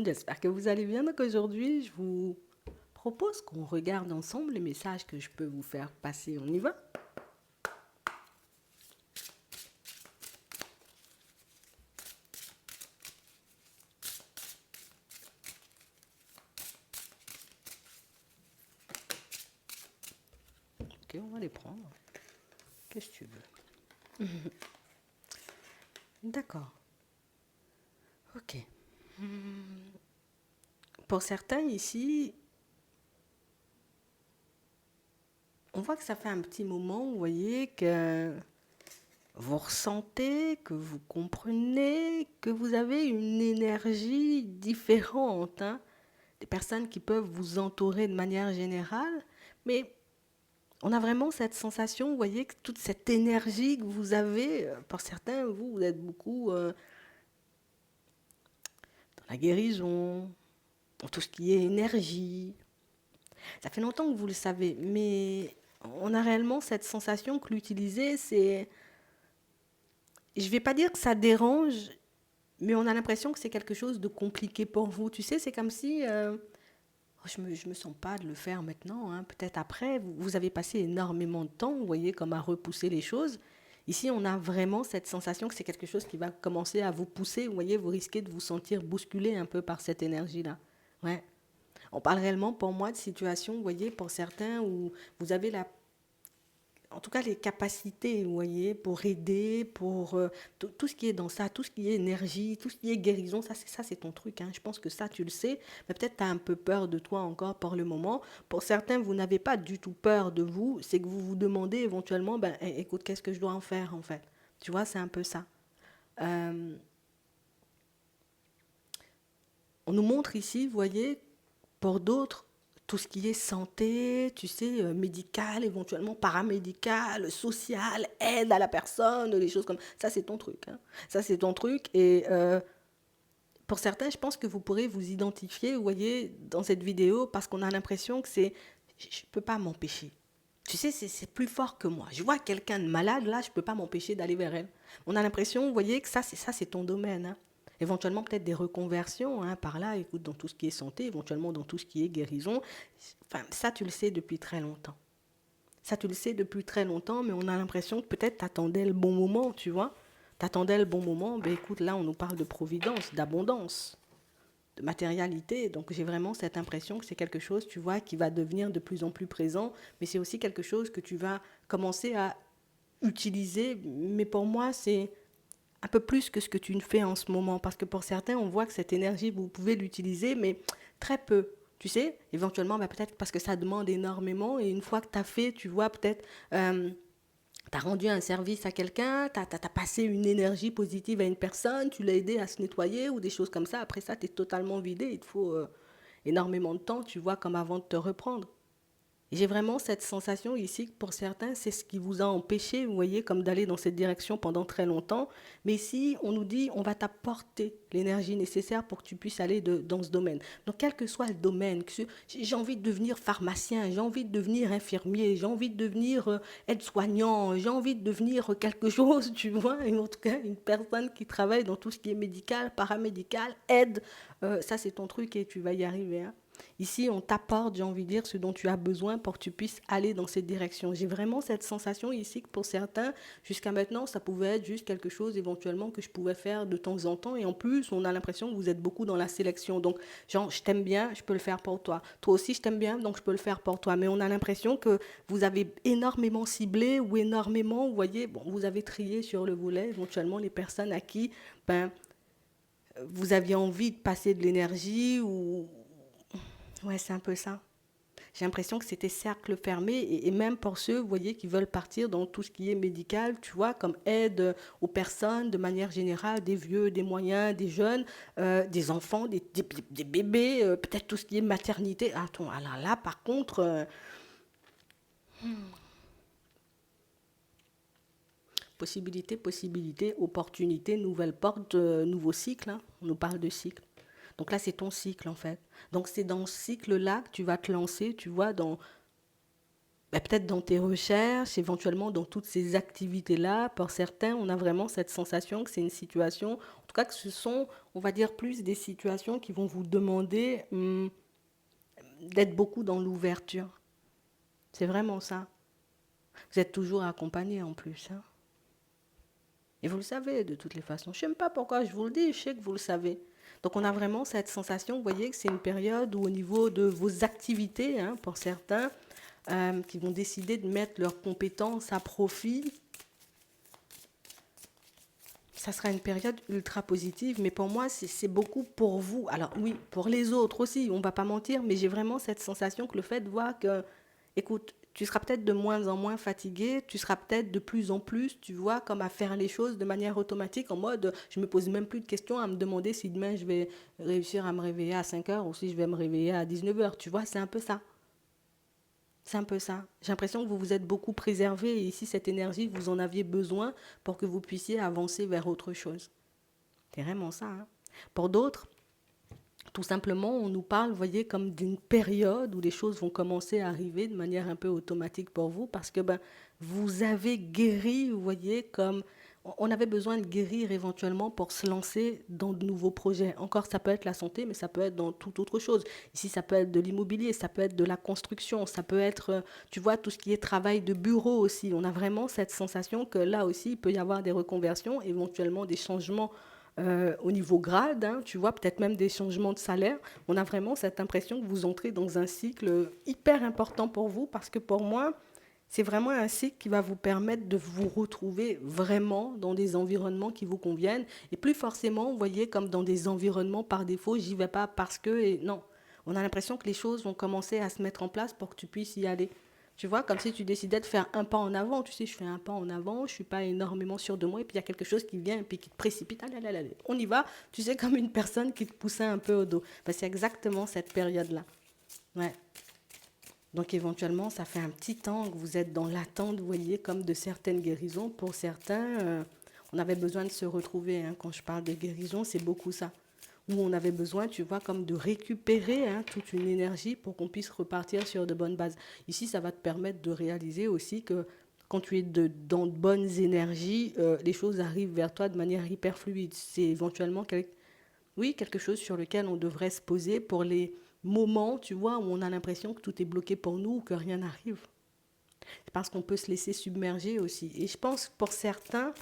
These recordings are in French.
J'espère que vous allez bien. Donc aujourd'hui, je vous propose qu'on regarde ensemble les messages que je peux vous faire passer. On y va? Ok, on va les prendre. Qu'est-ce que tu veux? D'accord. Ok. Pour certains ici, on voit que ça fait un petit moment, vous voyez, que vous ressentez, que vous comprenez, que vous avez une énergie différente, hein. Des personnes qui peuvent vous entourer de manière générale, mais on a vraiment cette sensation, vous voyez, que toute cette énergie que vous avez, pour certains, vous êtes beaucoup dans la guérison, dans tout ce qui est énergie. Ça fait longtemps que vous le savez, mais on a réellement cette sensation que l'utiliser, c'est... Je ne vais pas dire que ça dérange, mais on a l'impression que c'est quelque chose de compliqué pour vous. Tu sais, c'est comme si... je me sens pas de le faire maintenant, hein. Peut-être après, vous avez passé énormément de temps, vous voyez, comme à repousser les choses. Ici, on a vraiment cette sensation que c'est quelque chose qui va commencer à vous pousser. Vous voyez, vous risquez de vous sentir bousculé un peu par cette énergie-là. Ouais. On parle réellement pour moi de situations, vous voyez, pour certains où vous avez en tout cas les capacités, vous voyez, pour aider, pour tout ce qui est dans ça, tout ce qui est énergie, tout ce qui est guérison, ça c'est ton truc, hein. Je pense que ça tu le sais, mais peut-être tu as un peu peur de toi encore pour le moment. Pour certains, vous n'avez pas du tout peur de vous, c'est que vous vous demandez éventuellement, ben écoute, qu'est-ce que je dois en faire en fait? Tu vois, c'est un peu ça. Euh, on nous montre ici, vous voyez, pour d'autres, tout ce qui est santé, tu sais, médical, éventuellement paramédical, social, aide à la personne, des choses comme ça, c'est ton truc, hein. Ça, c'est ton truc. Et pour certains, je pense que vous pourrez vous identifier, vous voyez, dans cette vidéo, parce qu'on a l'impression que c'est... Je ne peux pas m'empêcher. Tu sais, c'est plus fort que moi. Je vois quelqu'un de malade, là, je ne peux pas m'empêcher d'aller vers elle. On a l'impression, vous voyez, que ça, c'est ton domaine, hein. Éventuellement, peut-être des reconversions, hein, par là, écoute, dans tout ce qui est santé, éventuellement dans tout ce qui est guérison. Enfin, ça, tu le sais depuis très longtemps. Ça, tu le sais depuis très longtemps, mais on a l'impression que peut-être tu attendais le bon moment, tu vois. Tu attendais le bon moment. Ben écoute, là, on nous parle de providence, d'abondance, de matérialité. Donc, j'ai vraiment cette impression que c'est quelque chose, tu vois, qui va devenir de plus en plus présent, mais c'est aussi quelque chose que tu vas commencer à utiliser. Mais pour moi, c'est un peu plus que ce que tu ne fais en ce moment. Parce que pour certains, on voit que cette énergie, vous pouvez l'utiliser, mais très peu. Tu sais, éventuellement, bah, peut-être parce que ça demande énormément. Et une fois que tu as fait, tu vois, peut-être, tu as rendu un service à quelqu'un, tu as passé une énergie positive à une personne, tu l'as aidé à se nettoyer ou des choses comme ça. Après ça, tu es totalement vidé. Il te faut énormément de temps, tu vois, comme avant de te reprendre. J'ai vraiment cette sensation ici que pour certains, c'est ce qui vous a empêché, vous voyez, comme d'aller dans cette direction pendant très longtemps. Mais ici, on nous dit, on va t'apporter l'énergie nécessaire pour que tu puisses aller dans ce domaine. Donc, quel que soit le domaine, j'ai envie de devenir pharmacien, j'ai envie de devenir infirmier, j'ai envie de devenir aide-soignant, j'ai envie de devenir quelque chose, tu vois, en tout cas, une personne qui travaille dans tout ce qui est médical, paramédical, aide, ça c'est ton truc et tu vas y arriver, hein. Ici, on t'apporte, j'ai envie de dire, ce dont tu as besoin pour que tu puisses aller dans cette direction. J'ai vraiment cette sensation ici que pour certains, jusqu'à maintenant, ça pouvait être juste quelque chose éventuellement que je pouvais faire de temps en temps. Et en plus, on a l'impression que vous êtes beaucoup dans la sélection. Donc, genre, je t'aime bien, je peux le faire pour toi. Toi aussi, je t'aime bien, donc je peux le faire pour toi. Mais on a l'impression que vous avez énormément ciblé ou énormément, vous voyez, bon, vous avez trié sur le volet éventuellement les personnes à qui, ben, vous aviez envie de passer de l'énergie ou... Ouais, c'est un peu ça. J'ai l'impression que c'était cercle fermé et même pour ceux, vous voyez, qui veulent partir dans tout ce qui est médical, tu vois, comme aide aux personnes de manière générale, des vieux, des moyens, des jeunes, des enfants, des bébés, peut-être tout ce qui est maternité. Attends, alors là, par contre, possibilité, opportunité, nouvelle porte, nouveau cycle, hein. On nous parle de cycle. Donc là, c'est ton cycle en fait. Donc c'est dans ce cycle-là que tu vas te lancer, tu vois, bah, peut-être dans tes recherches, éventuellement dans toutes ces activités-là. Pour certains, on a vraiment cette sensation que c'est une situation, tout cas, que ce sont, on va dire, plus des situations qui vont vous demander d'être beaucoup dans l'ouverture. C'est vraiment ça. Vous êtes toujours accompagné en plus, hein. Et vous le savez de toutes les façons. Je ne sais même pas pourquoi je vous le dis, je sais que vous le savez. Donc on a vraiment cette sensation, vous voyez, que c'est une période où au niveau de vos activités, hein, pour certains, qui vont décider de mettre leurs compétences à profit, ça sera une période ultra positive, mais pour moi, c'est beaucoup pour vous. Alors oui, pour les autres aussi, on ne va pas mentir, mais j'ai vraiment cette sensation que le fait de voir que, écoute, tu seras peut-être de moins en moins fatigué, tu seras peut-être de plus en plus, tu vois, comme à faire les choses de manière automatique, en mode, je me pose même plus de questions à me demander si demain je vais réussir à me réveiller à 5 heures ou si je vais me réveiller à 19 heures. Tu vois, c'est un peu ça. C'est un peu ça. J'ai l'impression que vous vous êtes beaucoup préservé et ici, cette énergie, vous en aviez besoin pour que vous puissiez avancer vers autre chose. C'est vraiment ça, hein. Pour d'autres, tout simplement, on nous parle, vous voyez, comme d'une période où les choses vont commencer à arriver de manière un peu automatique pour vous parce que vous avez guéri, vous voyez, comme on avait besoin de guérir éventuellement pour se lancer dans de nouveaux projets. Encore, ça peut être la santé, mais ça peut être dans toute autre chose. Ici, ça peut être de l'immobilier, ça peut être de la construction, ça peut être, tu vois, tout ce qui est travail de bureau aussi. On a vraiment cette sensation que là aussi, il peut y avoir des reconversions, éventuellement des changements au niveau grade, hein, tu vois, peut-être même des changements de salaire. On a vraiment cette impression que vous entrez dans un cycle hyper important pour vous parce que pour moi, c'est vraiment un cycle qui va vous permettre de vous retrouver vraiment dans des environnements qui vous conviennent et plus forcément, vous voyez, comme dans des environnements par défaut, j'y vais pas parce que, et non. On a l'impression que les choses vont commencer à se mettre en place pour que tu puisses y aller. Tu vois, comme si tu décidais de faire un pas en avant. Tu sais, je fais un pas en avant, je suis pas énormément sûr de moi, et puis il y a quelque chose qui vient et puis qui te précipite. Allez, allez, allez, on y va. Tu sais, comme une personne qui te poussait un peu au dos. Ben, c'est exactement cette période-là. Ouais. Donc éventuellement, ça fait un petit temps que vous êtes dans l'attente, vous voyez, comme de certaines guérisons. Pour certains, on avait besoin de se retrouver, hein. Quand je parle de guérison, c'est beaucoup ça. Où on avait besoin, tu vois, comme de récupérer, hein, toute une énergie pour qu'on puisse repartir sur de bonnes bases. Ici, ça va te permettre de réaliser aussi que quand tu es dans de bonnes énergies, les choses arrivent vers toi de manière hyper fluide. C'est éventuellement oui, quelque chose sur lequel on devrait se poser pour les moments, tu vois, où on a l'impression que tout est bloqué pour nous ou que rien n'arrive. C'est parce qu'on peut se laisser submerger aussi. Et je pense que pour certains,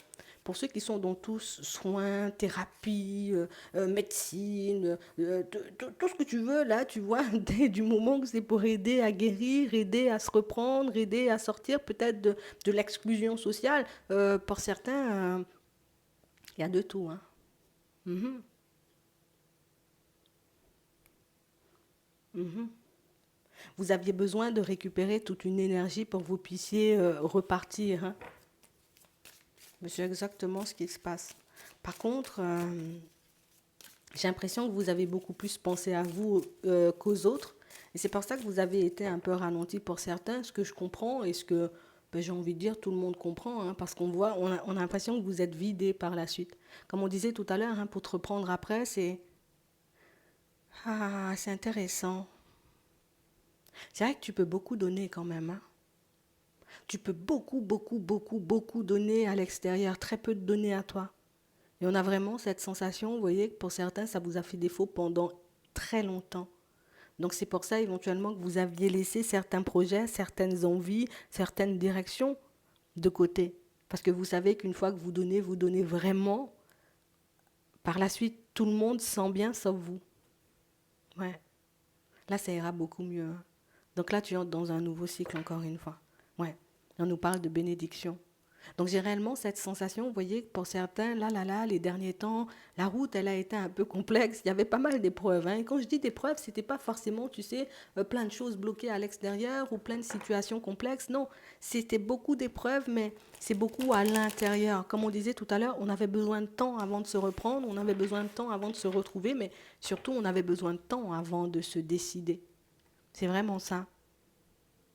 pour ceux qui sont dans tous soins, thérapie, médecine, tout ce que tu veux, là, tu vois, du moment que c'est pour aider à guérir, aider à se reprendre, aider à sortir peut-être de l'exclusion sociale, pour certains, il y a de tout, hein. Mhm, mhm. Vous aviez besoin de récupérer toute une énergie pour que vous puissiez repartir, hein. C'est exactement ce qui se passe. Par contre, j'ai l'impression que vous avez beaucoup plus pensé à vous qu'aux autres. Et c'est pour ça que vous avez été un peu ralenti pour certains, ce que je comprends et ce que j'ai envie de dire tout le monde comprend, hein, parce qu'on voit, on a l'impression que vous êtes vidé par la suite. Comme on disait tout à l'heure, hein, pour te reprendre après, c'est intéressant. C'est vrai que tu peux beaucoup donner quand même, hein. Tu peux beaucoup, beaucoup, beaucoup, beaucoup donner à l'extérieur, très peu de donner à toi. Et on a vraiment cette sensation, vous voyez, que pour certains, ça vous a fait défaut pendant très longtemps. Donc c'est pour ça éventuellement que vous aviez laissé certains projets, certaines envies, certaines directions de côté. Parce que vous savez qu'une fois que vous donnez vraiment, par la suite, tout le monde sent bien sauf vous. Ouais. Là, ça ira beaucoup mieux, hein. Donc là, tu entres dans un nouveau cycle encore une fois. Ouais. On nous parle de bénédiction. Donc j'ai réellement cette sensation, vous voyez, pour certains, là, les derniers temps, la route, elle a été un peu complexe. Il y avait pas mal d'épreuves, hein. Et quand je dis d'épreuves, c'était pas forcément, tu sais, plein de choses bloquées à l'extérieur ou plein de situations complexes. Non, c'était beaucoup d'épreuves, mais c'est beaucoup à l'intérieur. Comme on disait tout à l'heure, on avait besoin de temps avant de se reprendre, on avait besoin de temps avant de se retrouver, mais surtout, on avait besoin de temps avant de se décider. C'est vraiment ça.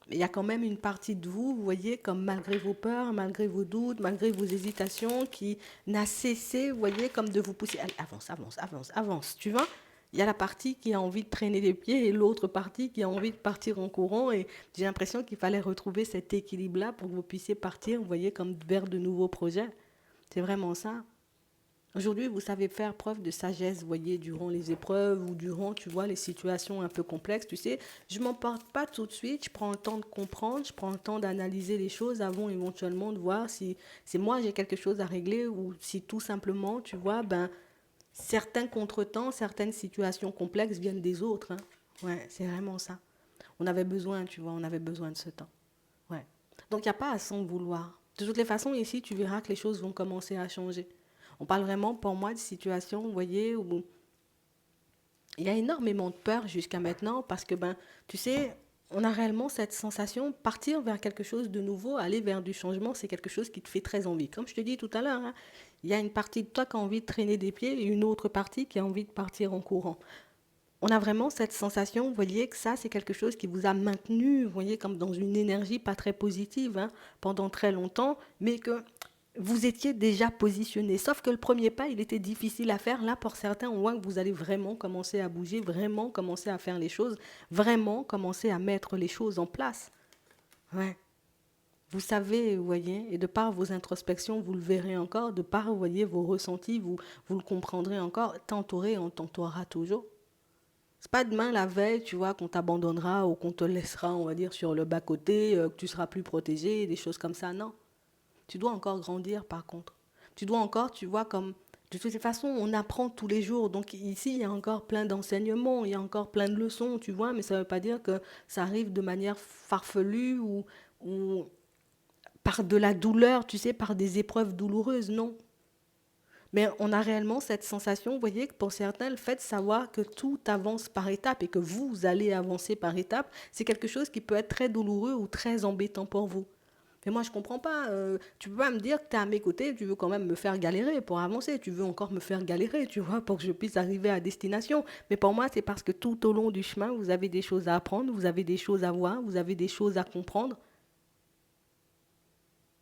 Il y a quand même une partie de vous, vous voyez, comme malgré vos peurs, malgré vos doutes, malgré vos hésitations, qui n'a cessé, vous voyez, comme de vous pousser. Allez, avance, avance, avance, avance, tu vois. Il y a la partie qui a envie de traîner les pieds et l'autre partie qui a envie de partir en courant. Et j'ai l'impression qu'il fallait retrouver cet équilibre-là pour que vous puissiez partir, vous voyez, comme vers de nouveaux projets. C'est vraiment ça. Aujourd'hui, vous savez faire preuve de sagesse, vous voyez, durant les épreuves ou durant, tu vois, les situations un peu complexes. Tu sais, je m'emporte pas tout de suite, je prends le temps de comprendre, je prends le temps d'analyser les choses avant éventuellement de voir si c'est moi j'ai quelque chose à régler ou si tout simplement, tu vois, ben, certains contretemps, certaines situations complexes viennent des autres, hein. Ouais, c'est vraiment ça. On avait besoin, tu vois, on avait besoin de ce temps. Ouais. Donc, il n'y a pas à s'en vouloir. De toutes les façons, ici, tu verras que les choses vont commencer à changer. On parle vraiment, pour moi, de situations, vous voyez, où il y a énormément de peur jusqu'à maintenant parce que, ben, tu sais, on a réellement cette sensation, partir vers quelque chose de nouveau, aller vers du changement, c'est quelque chose qui te fait très envie. Comme je te dis tout à l'heure, hein, il y a une partie de toi qui a envie de traîner des pieds et une autre partie qui a envie de partir en courant. On a vraiment cette sensation, vous voyez, que ça, c'est quelque chose qui vous a maintenu, vous voyez, comme dans une énergie pas très positive, hein, pendant très longtemps, mais que vous étiez déjà positionné. Sauf que le premier pas, il était difficile à faire. Là, pour certains, on voit que vous allez vraiment commencer à bouger, vraiment commencer à faire les choses, vraiment commencer à mettre les choses en place. Ouais. Vous savez, vous voyez, et de par vos introspections, vous le verrez encore, de par, vous voyez, vos ressentis, vous le comprendrez encore, t'entourer, on t'entourera toujours. C'est pas demain la veille, tu vois, qu'on t'abandonnera ou qu'on te laissera, on va dire, sur le bas-côté, que tu seras plus protégé, des choses comme ça. Non. Tu dois encore grandir, par contre. Tu dois encore, tu vois, comme... De toutes les façons, on apprend tous les jours. Donc ici, il y a encore plein d'enseignements, il y a encore plein de leçons, tu vois, mais ça ne veut pas dire que ça arrive de manière farfelue ou par de la douleur, tu sais, par des épreuves douloureuses. Non. Mais on a réellement cette sensation, vous voyez, que pour certains, le fait de savoir que tout avance par étapes et que vous allez avancer par étapes, c'est quelque chose qui peut être très douloureux ou très embêtant pour vous. Mais moi, je comprends pas. Tu peux pas me dire que tu es à mes côtés, tu veux quand même me faire galérer pour avancer. Tu veux encore me faire galérer, tu vois, pour que je puisse arriver à destination. Mais pour moi, c'est parce que tout au long du chemin, vous avez des choses à apprendre, vous avez des choses à voir, vous avez des choses à comprendre.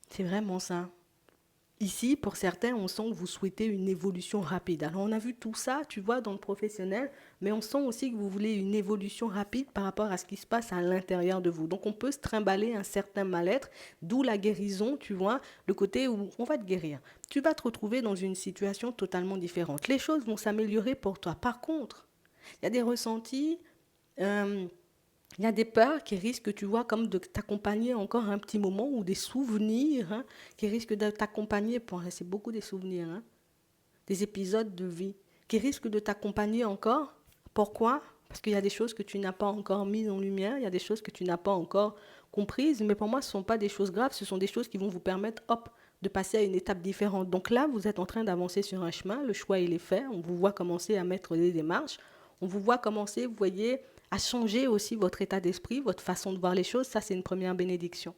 C'est vraiment ça. Ici, pour certains, on sent que vous souhaitez une évolution rapide. Alors, on a vu tout ça, tu vois, dans le professionnel, mais on sent aussi que vous voulez une évolution rapide par rapport à ce qui se passe à l'intérieur de vous. Donc, on peut se trimballer un certain mal-être, d'où la guérison, tu vois, le côté où on va te guérir. Tu vas te retrouver dans une situation totalement différente. Les choses vont s'améliorer pour toi. Par contre, il y a des ressentis, euh, il y a des peurs qui risquent, tu vois, comme de t'accompagner encore un petit moment ou des souvenirs, hein, qui risquent de t'accompagner. C'est beaucoup des souvenirs, hein, des épisodes de vie qui risquent de t'accompagner encore. Pourquoi? Parce qu'il y a des choses que tu n'as pas encore mises en lumière, il y a des choses que tu n'as pas encore comprises. Mais pour moi, ce ne sont pas des choses graves, ce sont des choses qui vont vous permettre, hop, de passer à une étape différente. Donc là, vous êtes en train d'avancer sur un chemin, le choix il est fait, on vous voit commencer à mettre des démarches, on vous voit commencer, vous voyez, à changer aussi votre état d'esprit, votre façon de voir les choses. Ça, c'est une première bénédiction.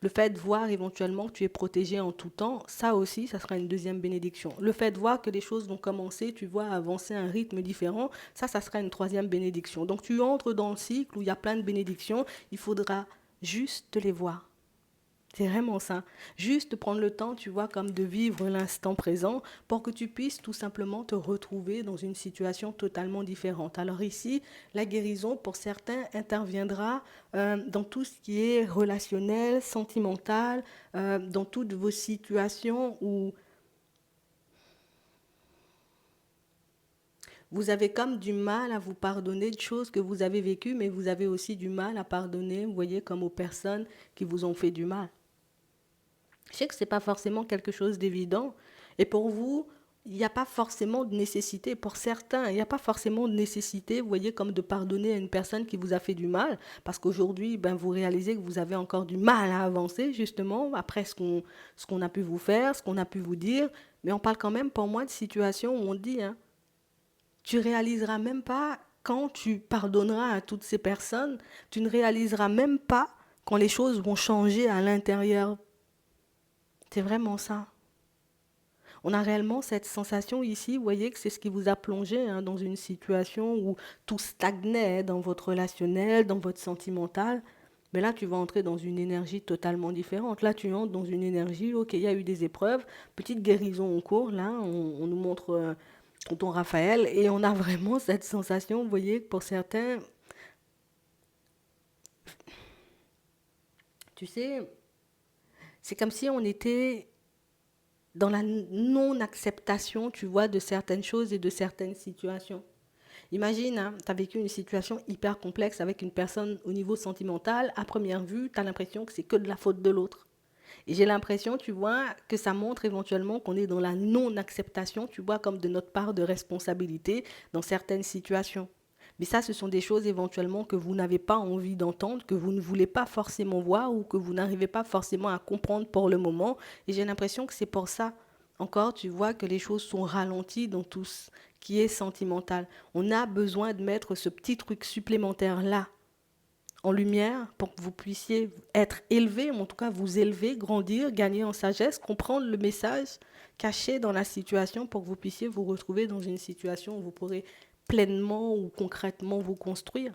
Le fait de voir éventuellement que tu es protégé en tout temps, ça aussi, ça sera une deuxième bénédiction. Le fait de voir que les choses vont commencer, tu vois, à avancer à un rythme différent, ça sera une troisième bénédiction. Donc tu entres dans le cycle où il y a plein de bénédictions, il faudra juste les voir. C'est vraiment ça. Juste prendre le temps, tu vois, comme de vivre l'instant présent pour que tu puisses tout simplement te retrouver dans une situation totalement différente. Alors ici, la guérison, pour certains, interviendra dans tout ce qui est relationnel, sentimental, dans toutes vos situations où vous avez comme du mal à vous pardonner de choses que vous avez vécues, mais vous avez aussi du mal à pardonner, vous voyez, comme aux personnes qui vous ont fait du mal. Je sais que ce n'est pas forcément quelque chose d'évident. Et pour vous, il n'y a pas forcément de nécessité. Pour certains, il n'y a pas forcément de nécessité, vous voyez, comme de pardonner à une personne qui vous a fait du mal. Parce qu'aujourd'hui, ben, vous réalisez que vous avez encore du mal à avancer, justement, après ce qu'on a pu vous faire, ce qu'on a pu vous dire. Mais on parle quand même, pour moi, de situations où on dit, hein, tu réaliseras même pas quand tu pardonneras à toutes ces personnes, tu ne réaliseras même pas quand les choses vont changer à l'intérieur. C'est vraiment ça. On a réellement cette sensation ici, vous voyez que c'est ce qui vous a plongé, hein, dans une situation où tout stagnait, hein, dans votre relationnel, dans votre sentimental. Mais là, tu vas entrer dans une énergie totalement différente. Là, tu entres dans une énergie, ok, il y a eu des épreuves, petite guérison en cours, là, on nous montre tonton Raphaël, et on a vraiment cette sensation, vous voyez, que pour certains, tu sais, c'est comme si on était dans la non-acceptation, tu vois, de certaines choses et de certaines situations. Imagine, hein, tu as vécu une situation hyper complexe avec une personne au niveau sentimental. À première vue, tu as l'impression que c'est que de la faute de l'autre. Et j'ai l'impression, tu vois, que ça montre éventuellement qu'on est dans la non-acceptation, tu vois, comme de notre part de responsabilité dans certaines situations. Mais ça, ce sont des choses éventuellement que vous n'avez pas envie d'entendre, que vous ne voulez pas forcément voir ou que vous n'arrivez pas forcément à comprendre pour le moment. Et j'ai l'impression que c'est pour ça, encore, tu vois, que les choses sont ralenties dans tout ce qui est sentimental. On a besoin de mettre ce petit truc supplémentaire-là en lumière pour que vous puissiez être élevé, ou en tout cas vous élever, grandir, gagner en sagesse, comprendre le message caché dans la situation pour que vous puissiez vous retrouver dans une situation où vous pourrez pleinement ou concrètement vous construire.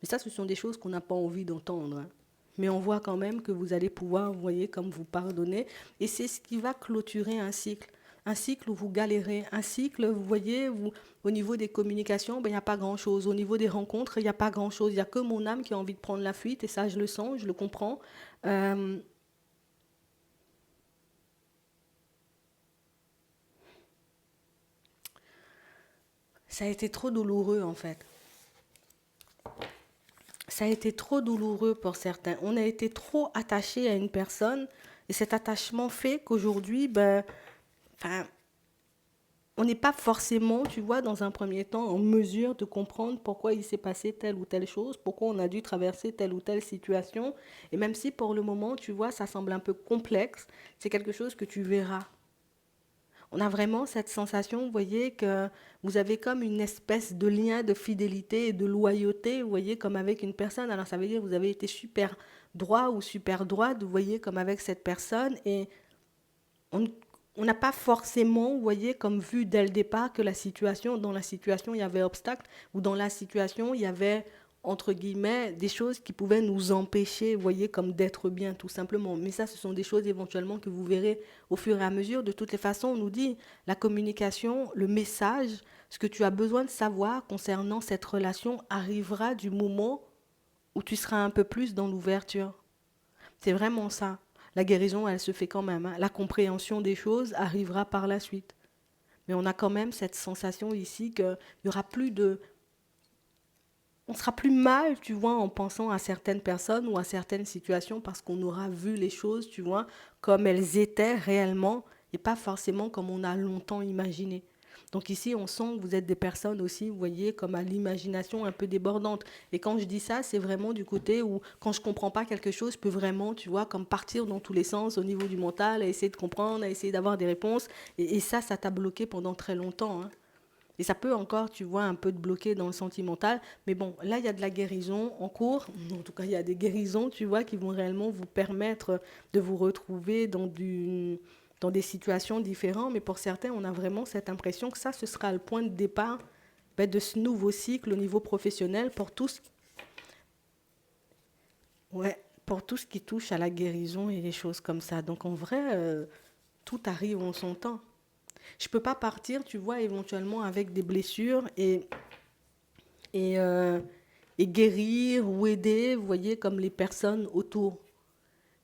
Mais ça, ce sont des choses qu'on n'a pas envie d'entendre, hein. Mais on voit quand même que vous allez pouvoir, vous voyez, comme vous pardonner. Et c'est ce qui va clôturer un cycle. Un cycle où vous galérez. Un cycle, vous voyez, vous, au niveau des communications, ben, il n'y a pas grand-chose. Au niveau des rencontres, il n'y a pas grand-chose. Il n'y a que mon âme qui a envie de prendre la fuite. Et ça, je le sens, je le comprends. Euh, Ça a été trop douloureux, en fait. Ça a été trop douloureux pour certains. On a été trop attaché à une personne. Et cet attachement fait qu'aujourd'hui, ben, enfin, on n'est pas forcément, tu vois, dans un premier temps, en mesure de comprendre pourquoi il s'est passé telle ou telle chose, pourquoi on a dû traverser telle ou telle situation. Et même si pour le moment, tu vois, ça semble un peu complexe, c'est quelque chose que tu verras. On a vraiment cette sensation, vous voyez, que vous avez comme une espèce de lien de fidélité et de loyauté, vous voyez, comme avec une personne. Alors ça veut dire que vous avez été super droit ou super droite, vous voyez, comme avec cette personne. Et on on n'a pas forcément, vous voyez, comme vu dès le départ que dans la situation, il y avait obstacle, ou dans la situation, il y avait, entre guillemets, des choses qui pouvaient nous empêcher, vous voyez, comme d'être bien, tout simplement. Mais ça, ce sont des choses éventuellement que vous verrez au fur et à mesure. De toutes les façons, on nous dit, la communication, le message, ce que tu as besoin de savoir concernant cette relation arrivera du moment où tu seras un peu plus dans l'ouverture. C'est vraiment ça. La guérison, elle se fait quand même, hein. La compréhension des choses arrivera par la suite. Mais on a quand même cette sensation ici qu'il y aura plus de... On sera plus mal, tu vois, en pensant à certaines personnes ou à certaines situations parce qu'on aura vu les choses, tu vois, comme elles étaient réellement et pas forcément comme on a longtemps imaginé. Donc ici, on sent que vous êtes des personnes aussi, vous voyez, comme à l'imagination un peu débordante. Et quand je dis ça, c'est vraiment du côté où, quand je comprends pas quelque chose, je peux vraiment, tu vois, comme partir dans tous les sens au niveau du mental, à essayer de comprendre, à essayer d'avoir des réponses. Et ça t'a bloqué pendant très longtemps, hein. Et ça peut encore, tu vois, un peu te bloquer dans le sentimental. Mais bon, là, il y a de la guérison en cours. En tout cas, il y a des guérisons, tu vois, qui vont réellement vous permettre de vous retrouver dans des situations différentes. Mais pour certains, on a vraiment cette impression que ça, ce sera le point de départ, ben, de ce nouveau cycle au niveau professionnel pour tous, ouais, pour tout ce qui touche à la guérison et les choses comme ça. Donc en vrai, tout arrive en son temps. Je peux pas partir, tu vois, éventuellement avec des blessures et, euh, et guérir ou aider, vous voyez, comme les personnes autour.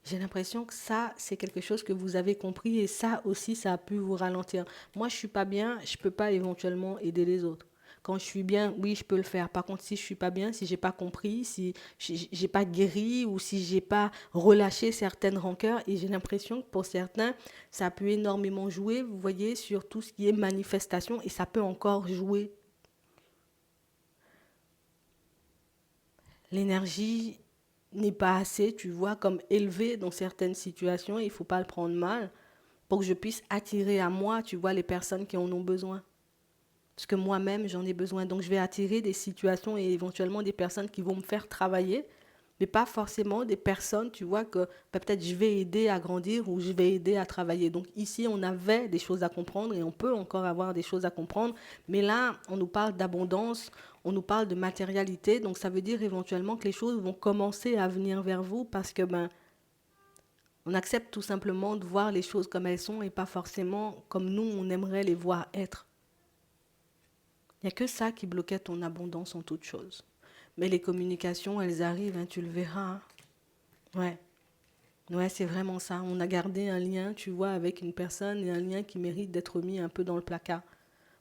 J'ai l'impression que ça, c'est quelque chose que vous avez compris et ça aussi, ça a pu vous ralentir. Moi, je suis pas bien, je peux pas éventuellement aider les autres. Quand je suis bien, oui, je peux le faire. Par contre, si je suis pas bien, si j'ai pas compris, si j'ai pas guéri ou si j'ai pas relâché certaines rancœurs, et j'ai l'impression que pour certains, ça a pu énormément jouer, vous voyez, sur tout ce qui est manifestation et ça peut encore jouer. L'énergie n'est pas assez, tu vois, comme élevée dans certaines situations, il ne faut pas le prendre mal, pour que je puisse attirer à moi, tu vois, les personnes qui en ont besoin. Parce que moi-même, j'en ai besoin. Donc, je vais attirer des situations et éventuellement des personnes qui vont me faire travailler, mais pas forcément des personnes, tu vois, que ben, peut-être je vais aider à grandir ou je vais aider à travailler. Donc, ici, on avait des choses à comprendre et on peut encore avoir des choses à comprendre. Mais là, on nous parle d'abondance, on nous parle de matérialité. Donc, ça veut dire éventuellement que les choses vont commencer à venir vers vous parce que, ben, on accepte tout simplement de voir les choses comme elles sont et pas forcément comme nous, on aimerait les voir être. Il n'y a que ça qui bloquait ton abondance en toute chose. Mais les communications, elles arrivent, hein, tu le verras, hein. Ouais. Ouais, c'est vraiment ça. On a gardé un lien, tu vois, avec une personne et un lien qui mérite d'être mis un peu dans le placard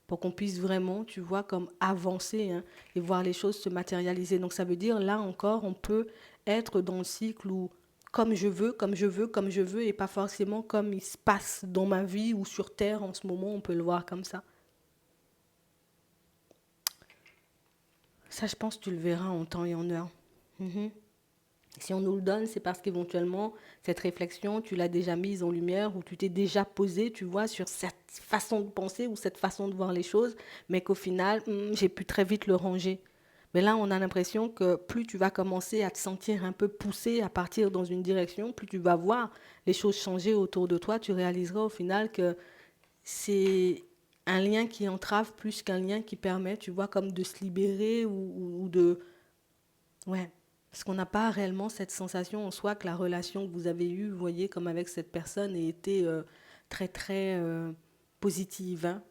pour qu'on puisse vraiment, tu vois, comme avancer hein, et voir les choses se matérialiser. Donc ça veut dire, là encore, on peut être dans le cycle où comme je veux, comme je veux, comme je veux, et pas forcément comme il se passe dans ma vie ou sur Terre en ce moment, on peut le voir comme ça. Ça, je pense que tu le verras en temps et en heure. Mhm. Si on nous le donne, c'est parce qu'éventuellement, cette réflexion, tu l'as déjà mise en lumière ou tu t'es déjà posé, tu vois, sur cette façon de penser ou cette façon de voir les choses, mais qu'au final, j'ai pu très vite le ranger. Mais là, on a l'impression que plus tu vas commencer à te sentir un peu poussé à partir dans une direction, plus tu vas voir les choses changer autour de toi, tu réaliseras au final que c'est un lien qui entrave plus qu'un lien qui permet, tu vois, comme de se libérer ou de, ouais, parce qu'on n'a pas réellement cette sensation en soi que la relation que vous avez eue, vous voyez, comme avec cette personne, ait été très très positive, hein,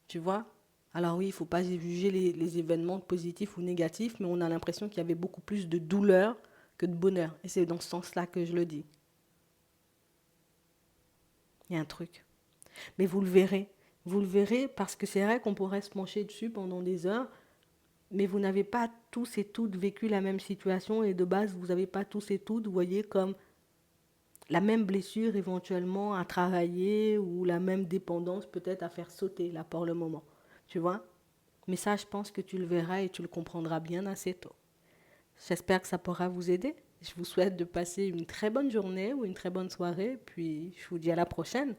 tu vois. Alors oui, il ne faut pas juger les événements positifs ou négatifs, mais on a l'impression qu'il y avait beaucoup plus de douleur que de bonheur. Et c'est dans ce sens-là que je le dis. Il y a un truc. Mais vous le verrez. Vous le verrez parce que c'est vrai qu'on pourrait se pencher dessus pendant des heures, mais vous n'avez pas tous et toutes vécu la même situation et de base, vous n'avez pas tous et toutes, vous voyez, comme la même blessure éventuellement à travailler ou la même dépendance peut-être à faire sauter là pour le moment. Tu vois. Mais ça, je pense que tu le verras et tu le comprendras bien assez tôt. J'espère que ça pourra vous aider. Je vous souhaite de passer une très bonne journée ou une très bonne soirée. Puis je vous dis à la prochaine.